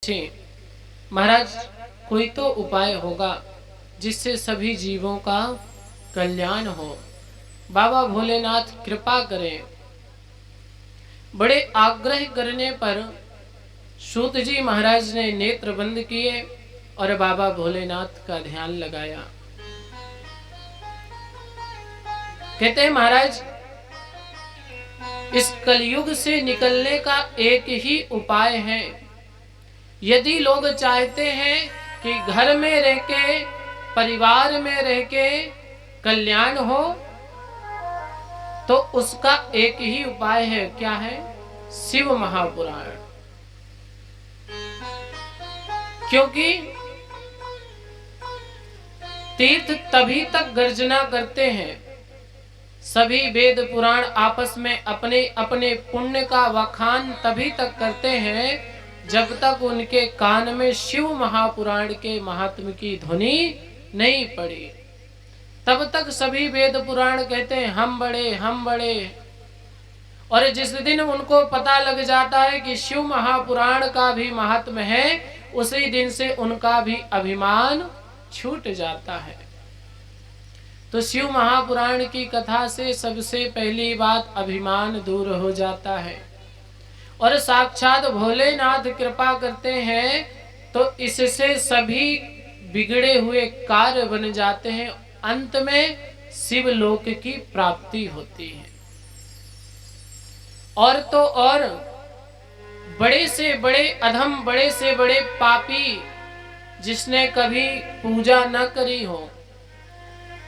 जी महाराज, कोई तो उपाय होगा जिससे सभी जीवों का कल्याण हो। बाबा भोलेनाथ कृपा करें। बड़े आग्रह करने पर सूत जी महाराज ने नेत्र बंद किए और बाबा भोलेनाथ का ध्यान लगाया। कहते हैं महाराज, इस कलयुग से निकलने का एक ही उपाय है। यदि लोग चाहते हैं कि घर में रह के, परिवार में रह के कल्याण हो, तो उसका एक ही उपाय है। क्या है? शिव महापुराण। क्योंकि तीर्थ तभी तक गर्जना करते हैं, सभी वेद पुराण आपस में अपने अपने पुण्य का वखान तभी तक करते हैं जब तक उनके कान में शिव महापुराण के महात्म की ध्वनि नहीं पड़ी। तब तक सभी वेद पुराण कहते हैं हम बड़े हम बड़े। और जिस दिन उनको पता लग जाता है कि शिव महापुराण का भी महात्म है, उसी दिन से उनका भी अभिमान छूट जाता है। तो शिव महापुराण की कथा से सबसे पहली बात अभिमान दूर हो जाता है और साक्षात भोलेनाथ कृपा करते हैं तो इससे सभी बिगड़े हुए कार्य बन जाते हैं। अंत में शिवलोक की प्राप्ति होती है। और तो और बड़े से बड़े अधम, बड़े से बड़े पापी, जिसने कभी पूजा न करी हो,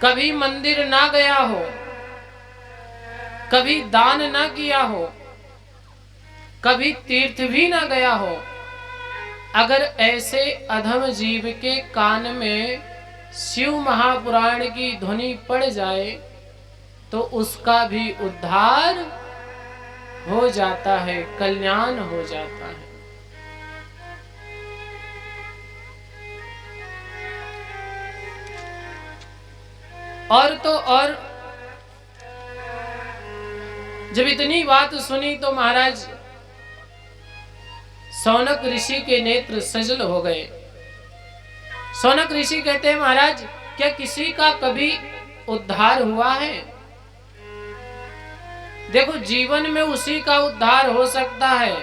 कभी मंदिर ना गया हो, कभी दान ना किया हो, कभी तीर्थ भी ना गया हो, अगर ऐसे अधम जीव के कान में शिव महापुराण की ध्वनि पड़ जाए तो उसका भी उद्धार हो जाता है, कल्याण हो जाता है। और तो और जब इतनी बात सुनी तो महाराज सौनक ऋषि के नेत्र सजल हो गए। सौनक ऋषि कहते हैं, महाराज क्या किसी का कभी उद्धार हुआ है? देखो, जीवन में उसी का उद्धार हो सकता है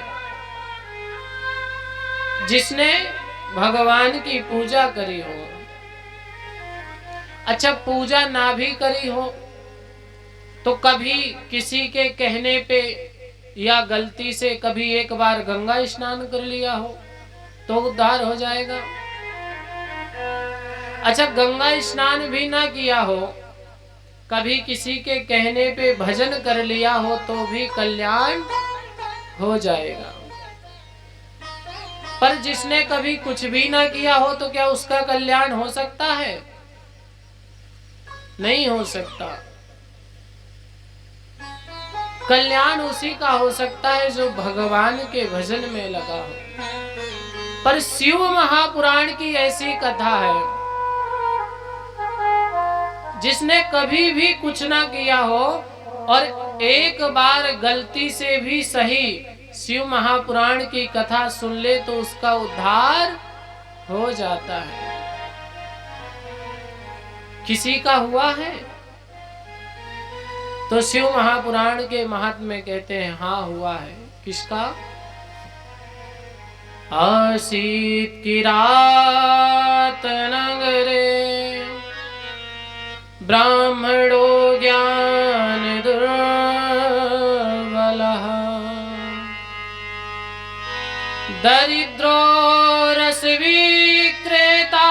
जिसने भगवान की पूजा करी हो। अच्छा, पूजा ना भी करी हो तो कभी किसी के कहने पे या गलती से कभी एक बार गंगा स्नान कर लिया हो तो उद्धार हो जाएगा। अच्छा, गंगा स्नान भी ना किया हो, कभी किसी के कहने पे भजन कर लिया हो तो भी कल्याण हो जाएगा। पर जिसने कभी कुछ भी ना किया हो तो क्या उसका कल्याण हो सकता है? नहीं हो सकता। कल्याण उसी का हो सकता है जो भगवान के भजन में लगा हो। पर शिव महापुराण की ऐसी कथा है, जिसने कभी भी कुछ ना किया हो और एक बार गलती से भी सही शिव महापुराण की कथा सुन ले तो उसका उद्धार हो जाता है। किसी का हुआ है? तो शिव महापुराण के महात्म्य कहते हैं हाँ हुआ है। किसका? आसीत की रात नगरे ब्राह्मणो ज्ञान दुर्बलः दरिद्रो रस विक्रेता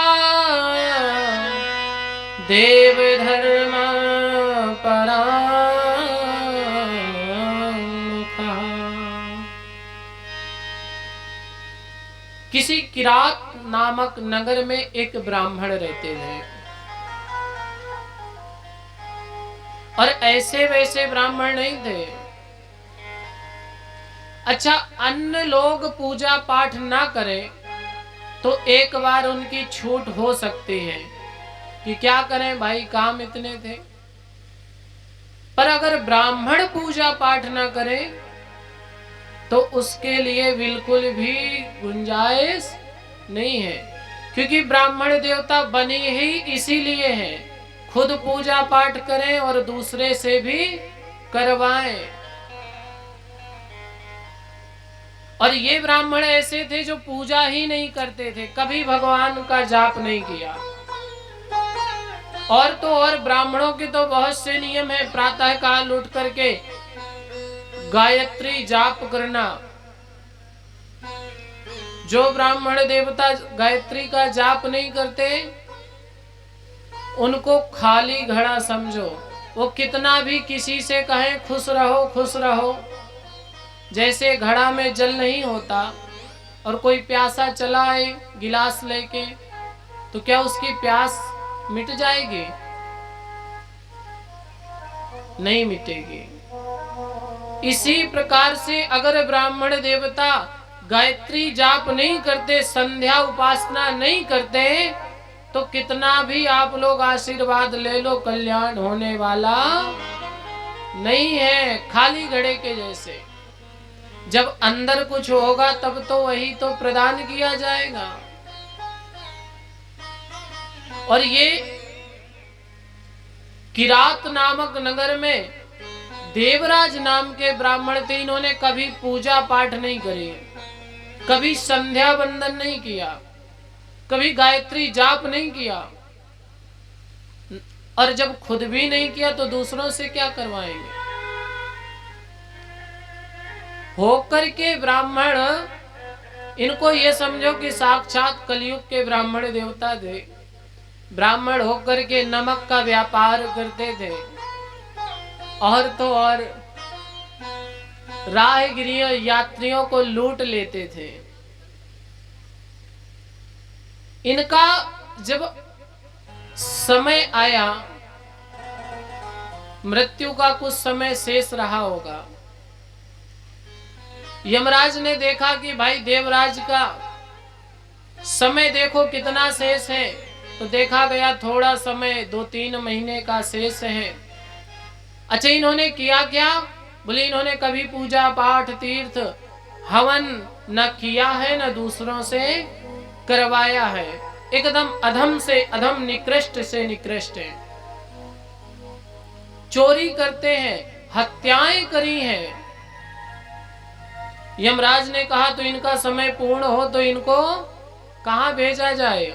देव धर्म किसी किरात नामक नगर में एक ब्राह्मण रहते थे और ऐसे वैसे ब्राह्मण नहीं थे। अच्छा, अन्य लोग पूजा पाठ ना करें तो एक बार उनकी छूट हो सकती है कि क्या करें भाई, काम इतने थे। पर अगर ब्राह्मण पूजा पाठ ना करें तो उसके लिए बिल्कुल भी गुंजाइश नहीं है, क्योंकि ब्राह्मण देवता बने ही इसीलिए हैं, खुद पूजा पाठ करें और दूसरे से भी करवाएं। और ये ब्राह्मण ऐसे थे जो पूजा ही नहीं करते थे, कभी भगवान का जाप नहीं किया। और तो और ब्राह्मणों के तो बहुत से नियम है, प्रातः काल उठ करके गायत्री जाप करना। जो ब्राह्मण देवता गायत्री का जाप नहीं करते उनको खाली घड़ा समझो। वो कितना भी किसी से कहें खुश रहो खुश रहो, जैसे घड़ा में जल नहीं होता और कोई प्यासा चला आए गिलास लेके, तो क्या उसकी प्यास मिट जाएगी? नहीं मिटेगी। इसी प्रकार से अगर ब्राह्मण देवता गायत्री जाप नहीं करते, संध्या उपासना नहीं करते, तो कितना भी आप लोग आशीर्वाद ले लो, कल्याण होने वाला नहीं है, खाली घड़े के जैसे। जब अंदर कुछ होगा तब तो वही तो प्रदान किया जाएगा। और ये किरात नामक नगर में देवराज नाम के ब्राह्मण थे, इन्होंने कभी पूजा पाठ नहीं करी, कभी संध्या वंदन नहीं किया, कभी गायत्री जाप नहीं किया, और जब खुद भी नहीं किया तो दूसरों से क्या करवाएंगे। होकर के ब्राह्मण, इनको ये समझो कि साक्षात कलयुग के ब्राह्मण देवता थे। ब्राह्मण होकर के नमक का व्यापार करते थे, और तो और राहगीरियों यात्रियों को लूट लेते थे। इनका जब समय आया, मृत्यु का कुछ समय शेष रहा होगा, यमराज ने देखा कि भाई देवराज का समय देखो कितना शेष है, तो देखा गया थोड़ा समय 2-3 महीने का शेष है। अच्छा, इन्होंने किया क्या? बोले इन्होंने कभी पूजा पाठ तीर्थ हवन न किया है, न दूसरों से करवाया है, एकदम अधम से अधम, निकृष्ट से निकृष्ट है। चोरी करते हैं, हत्याएं करी हैं। यमराज ने कहा तो इनका समय पूर्ण हो तो इनको कहां भेजा जाए?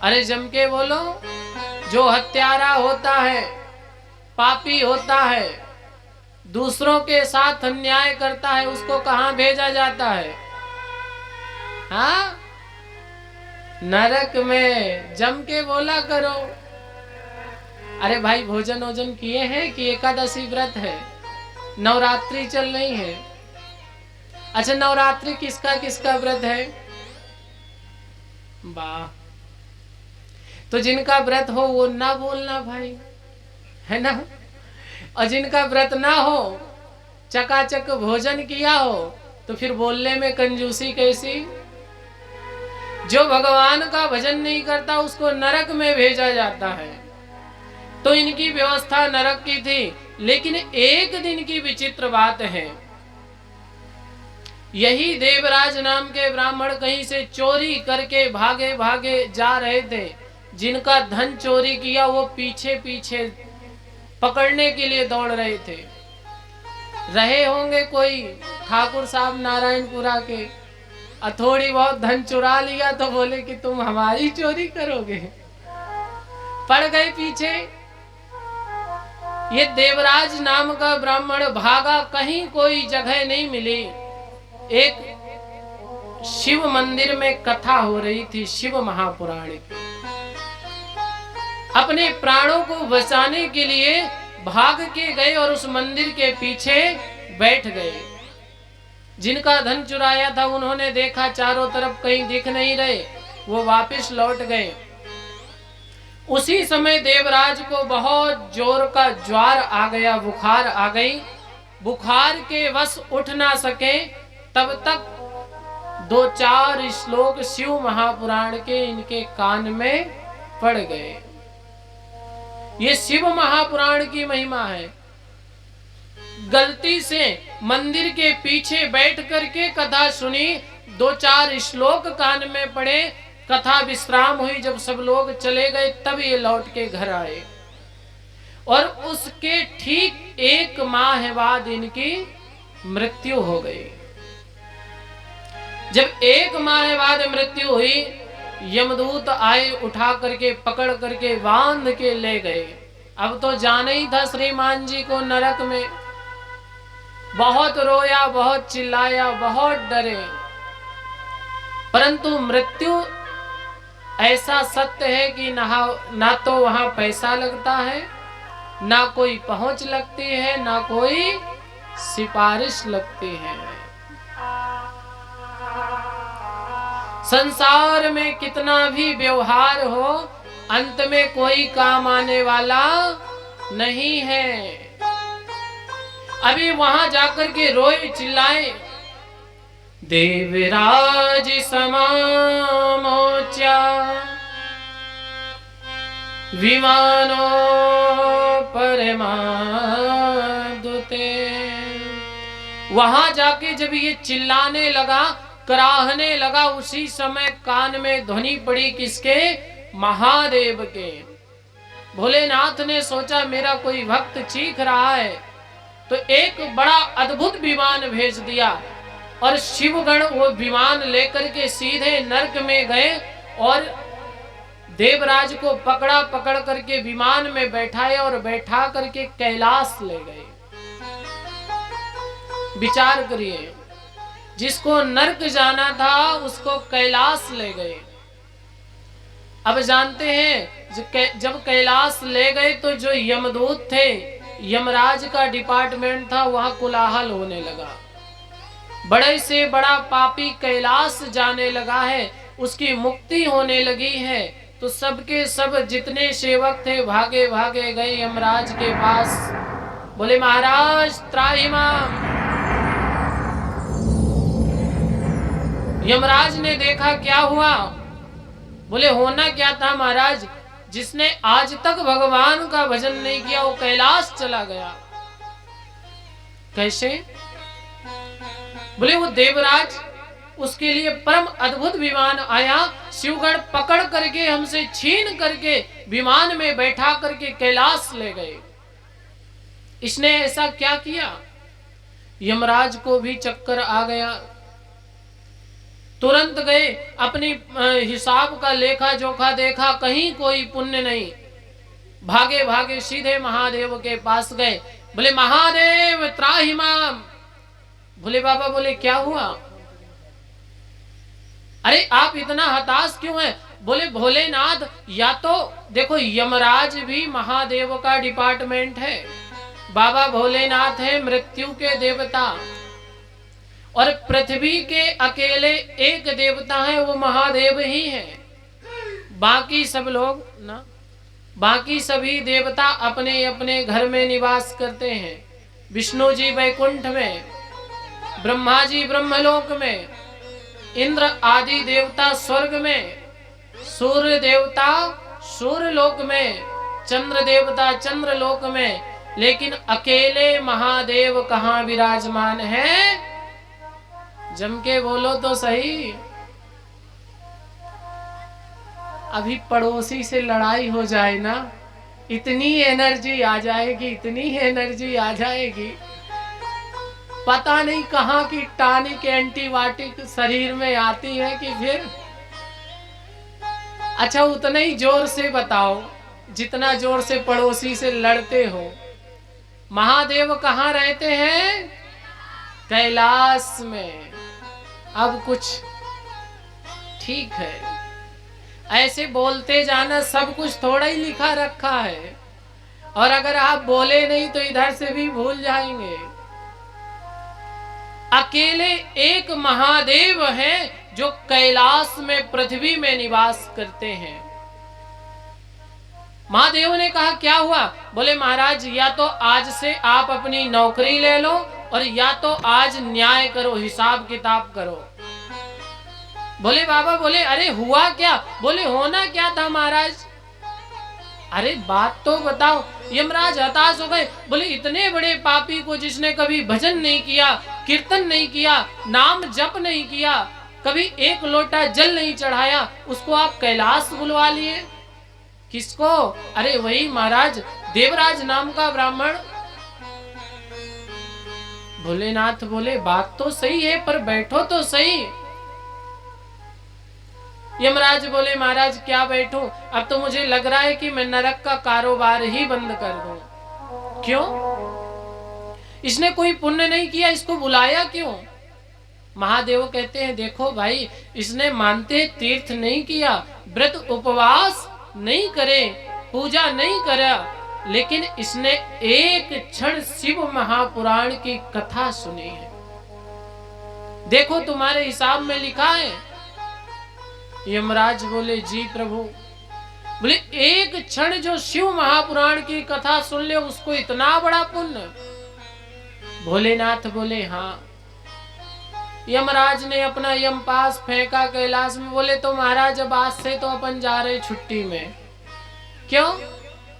अरे जम के बोलो, जो हत्यारा होता है, पापी होता है, दूसरों के साथ अन्याय करता है, उसको कहां भेजा जाता है? हाँ, नरक में। जम के बोला करो। अरे भाई, भोजन वोजन किए हैं कि एकादशी व्रत है, नवरात्रि चल रही है। अच्छा, नवरात्रि किसका किसका व्रत है? वाह, तो जिनका व्रत हो वो ना बोलना भाई, है ना। और जिनका व्रत ना हो, चकाचक भोजन किया हो, तो फिर बोलने में कंजूसी कैसी। जो भगवान का भजन नहीं करता उसको नरक में भेजा जाता है। तो इनकी व्यवस्था नरक की थी। लेकिन एक दिन की विचित्र बात है, यही देवराज नाम के ब्राह्मण कहीं से चोरी करके भागे भागे जा रहे थे। जिनका धन चोरी किया वो पीछे पीछे पकड़ने के लिए दौड़ रहे थे। रहे होंगे कोई ठाकुर साहब नारायणपुरा के, थोड़ी बहुत धन चुरा लिया तो बोले कि तुम हमारी चोरी करोगे, पड़ गए पीछे। ये देवराज नाम का ब्राह्मण भागा, कहीं कोई जगह नहीं मिली। एक शिव मंदिर में कथा हो रही थी, शिव महापुराण की। अपने प्राणों को बचाने के लिए भाग के गए और उस मंदिर के पीछे बैठ गए। जिनका धन चुराया था उन्होंने देखा चारों तरफ कहीं दिख नहीं रहे, वो वापस लौट गए। उसी समय देवराज को बहुत जोर का ज्वार आ गया, बुखार आ गई। बुखार के वश उठ ना सके, तब तक 2-4 श्लोक शिव महापुराण के इनके कान में पड़ गए। ये शिव महापुराण की महिमा है। गलती से मंदिर के पीछे बैठ करके कथा सुनी, 2-4 श्लोक कान में पड़े, कथा विश्राम हुई, जब सब लोग चले गए तब ये लौट के घर आए और उसके ठीक 1 माह बाद इनकी मृत्यु हो गई। जब 1 माह बाद मृत्यु हुई, यमदूत आए, उठा करके पकड़ करके बांध के ले गए। अब तो जाना ही था श्रीमान जी को नरक में। बहुत रोया, बहुत चिल्लाया, बहुत डरे, परंतु मृत्यु ऐसा सत्य है कि ना तो वहां पैसा लगता है, ना कोई पहुंच लगती है, ना कोई सिफारिश लगती है। संसार में कितना भी व्यवहार हो, अंत में कोई काम आने वाला नहीं है। अभी वहां जाकर के रोए चिल्लाए, देवराज समामोच्या विमानो परमादुते। वहां जाके जब ये चिल्लाने लगा, कराहने लगा, उसी समय कान में ध्वनि पड़ी किसके? महादेव के। भोलेनाथ ने सोचा मेरा कोई भक्त चीख रहा है, तो एक बड़ा अद्भुत विमान भेज दिया और शिवगण वो विमान लेकर के सीधे नरक में गए और देवराज को पकड़ करके विमान में बैठाए और बैठा करके कैलाश ले गए। विचार करिए, जिसको नरक जाना था उसको कैलाश ले गए। अब जानते हैं जब कैलाश ले गए तो जो यमदूत थे, यमराज का डिपार्टमेंट था, वहां कोलाहल होने लगा। बड़े से बड़ा पापी कैलाश जाने लगा है, उसकी मुक्ति होने लगी है। तो सबके सब जितने सेवक थे भागे भागे गए यमराज के पास, बोले महाराज त्राहिमाम। यमराज ने देखा क्या हुआ, बोले होना क्या था महाराज, जिसने आज तक भगवान का भजन नहीं किया वो कैलाश चला गया। कैसे? बोले वो देवराज, उसके लिए परम अद्भुत विमान आया, शिवगण पकड़ करके हमसे छीन करके विमान में बैठा करके कैलाश ले गए। इसने ऐसा क्या किया? यमराज को भी चक्कर आ गया। तुरंत गए, अपनी हिसाब का लेखा जोखा देखा, कहीं कोई पुण्य नहीं। भागे भागे सीधे महादेव के पास गए, बोले महादेव त्राहिमाम। भोले बाबा बोले क्या हुआ? अरे आप इतना हताश क्यों हैं? बोले भोलेनाथ, या तो देखो यमराज भी महादेव का डिपार्टमेंट है, बाबा भोलेनाथ है मृत्यु के देवता, और पृथ्वी के अकेले एक देवता है वो महादेव ही है। बाकी सब लोग ना, बाकी सभी देवता अपने अपने घर में निवास करते हैं। विष्णु जी वैकुंठ में, ब्रह्मा जी ब्रह्मलोक में, इंद्र आदि देवता स्वर्ग में, सूर्य देवता सूर्य लोक में, चंद्र देवता चंद्र लोक में, लेकिन अकेले महादेव कहाँ विराजमान है? जम के बोलो तो सही। अभी पड़ोसी से लड़ाई हो जाए ना, इतनी एनर्जी आ जाएगी, इतनी एनर्जी आ जाएगी, पता नहीं कहाँ की टॉनिक एंटीबायोटिक शरीर में आती है कि फिर। अच्छा उतना ही जोर से बताओ जितना जोर से पड़ोसी से लड़ते हो। महादेव कहाँ रहते हैं? कैलाश में। अब कुछ ठीक है, ऐसे बोलते जाना, सब कुछ थोड़ा ही लिखा रखा है, और अगर आप बोले नहीं तो इधर से भी भूल जाएंगे। अकेले एक महादेव हैं जो कैलाश में पृथ्वी में निवास करते हैं। महादेव ने कहा क्या हुआ? बोले महाराज या तो आज से आप अपनी नौकरी ले लो और या तो आज न्याय करो, हिसाब किताब करो। बोले बाबा, बोले अरे हुआ क्या? बोले होना क्या था महाराज? अरे बात तो बताओ। यमराज हताश हो गए, बोले इतने बड़े पापी को, जिसने कभी भजन नहीं किया, कीर्तन नहीं किया, नाम जप नहीं किया, कभी एक लोटा जल नहीं चढ़ाया, उसको आप कैलाश बुलवा लिए। किसको? अरे वही महाराज देवराज नाम का ब्राह्मण। भोलेनाथ बोले बात तो सही है, पर बैठो तो सही। यमराज बोले महाराज क्या बैठूं, अब तो मुझे लग रहा है कि मैं नरक का कारोबार ही बंद कर दूं। क्यों? इसने कोई पुण्य नहीं किया, इसको बुलाया क्यों? महादेव कहते हैं देखो भाई, इसने मानते तीर्थ नहीं किया, व्रत उपवास नहीं करे, पूजा नहीं करा, लेकिन इसने एक क्षण शिव महापुराण की कथा सुनी है। देखो तुम्हारे हिसाब में लिखा है। यमराज बोले जी प्रभु। बोले एक क्षण जो शिव महापुराण की कथा सुन ले, उसको इतना बड़ा पुण्य? भोलेनाथ बोले हाँ। यमराज ने अपना यम पास फेंका कैलाश में। बोले तो महाराज अब आज से तो अपन जा रहे छुट्टी में। क्यों?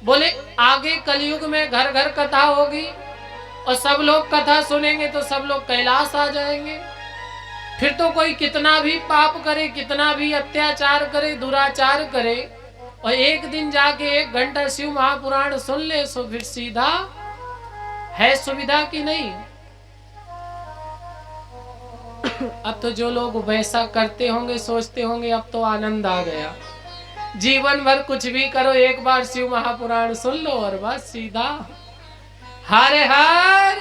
बोले आगे कलयुग में घर घर कथा होगी और सब लोग कथा सुनेंगे तो सब लोग कैलाश आ जाएंगे। फिर तो कोई कितना भी पाप करे, कितना भी अत्याचार करे, दुराचार करे, और एक दिन जाके 1 घंटा शिव महापुराण सुन ले, सो फिर सीधा है सुविधा की नहीं। अब तो जो लोग वैसा करते होंगे सोचते होंगे अब तो आनंद आ गया, जीवन भर कुछ भी करो, एक बार शिव महापुराण सुन लो और बस सीधा हरे हर।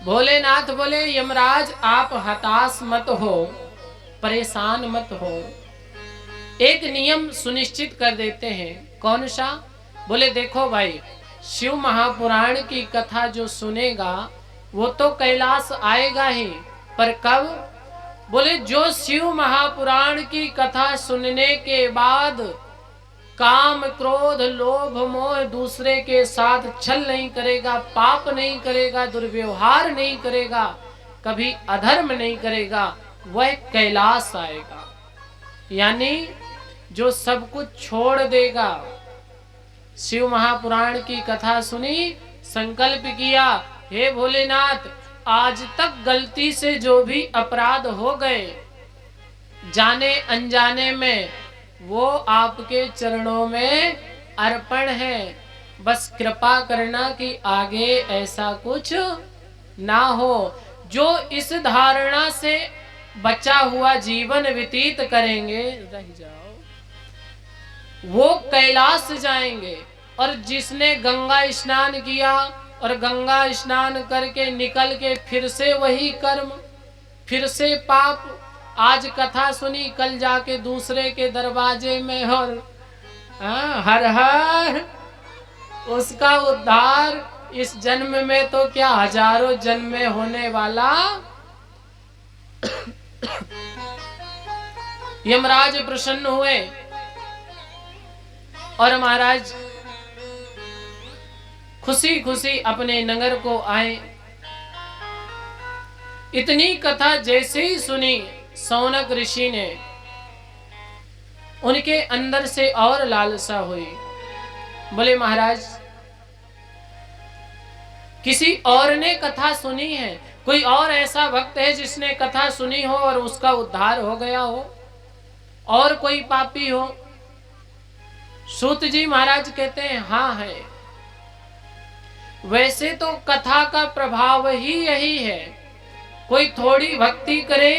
भोलेनाथ बोले यमराज आप हताश मत हो, परेशान मत हो, एक नियम सुनिश्चित कर देते हैं। कौन सा? बोले देखो भाई, शिव महापुराण की कथा जो सुनेगा वो तो कैलाश आएगा ही, पर कब? बोले जो शिव महापुराण की कथा सुनने के बाद काम क्रोध लोभ मोह दूसरे के साथ छल नहीं करेगा, पाप नहीं करेगा, दुर्व्यवहार नहीं करेगा, कभी अधर्म नहीं करेगा, वह कैलाश आएगा। यानी जो सब कुछ छोड़ देगा। शिव महापुराण की कथा सुनी, संकल्प किया हे भोलेनाथ आज तक गलती से जो भी अपराध हो गए जाने अनजाने में, वो आपके चरणों में अर्पण है। बस कृपा करना कि आगे ऐसा कुछ ना हो। जो इस धारणा से बचा हुआ जीवन व्यतीत करेंगे, रह जाओ, वो कैलाश जाएंगे। और जिसने गंगा स्नान किया और गंगा स्नान करके निकल के फिर से वही कर्म, फिर से पाप, आज कथा सुनी कल जाके दूसरे के दरवाजे में और हर हर, उसका उद्धार इस जन्म में तो क्या हजारों जन्म में होने वाला। यमराज प्रसन्न हुए और महाराज खुशी खुशी अपने नगर को आए। इतनी कथा जैसे ही सुनी सौनक ऋषि ने, उनके अंदर से और लालसा हुई। बोले महाराज किसी और ने कथा सुनी है, कोई और ऐसा भक्त है जिसने कथा सुनी हो और उसका उद्धार हो गया हो, और कोई पापी हो? सूत जी महाराज कहते हैं हाँ है। वैसे तो कथा का प्रभाव ही यही है, कोई थोड़ी भक्ति करे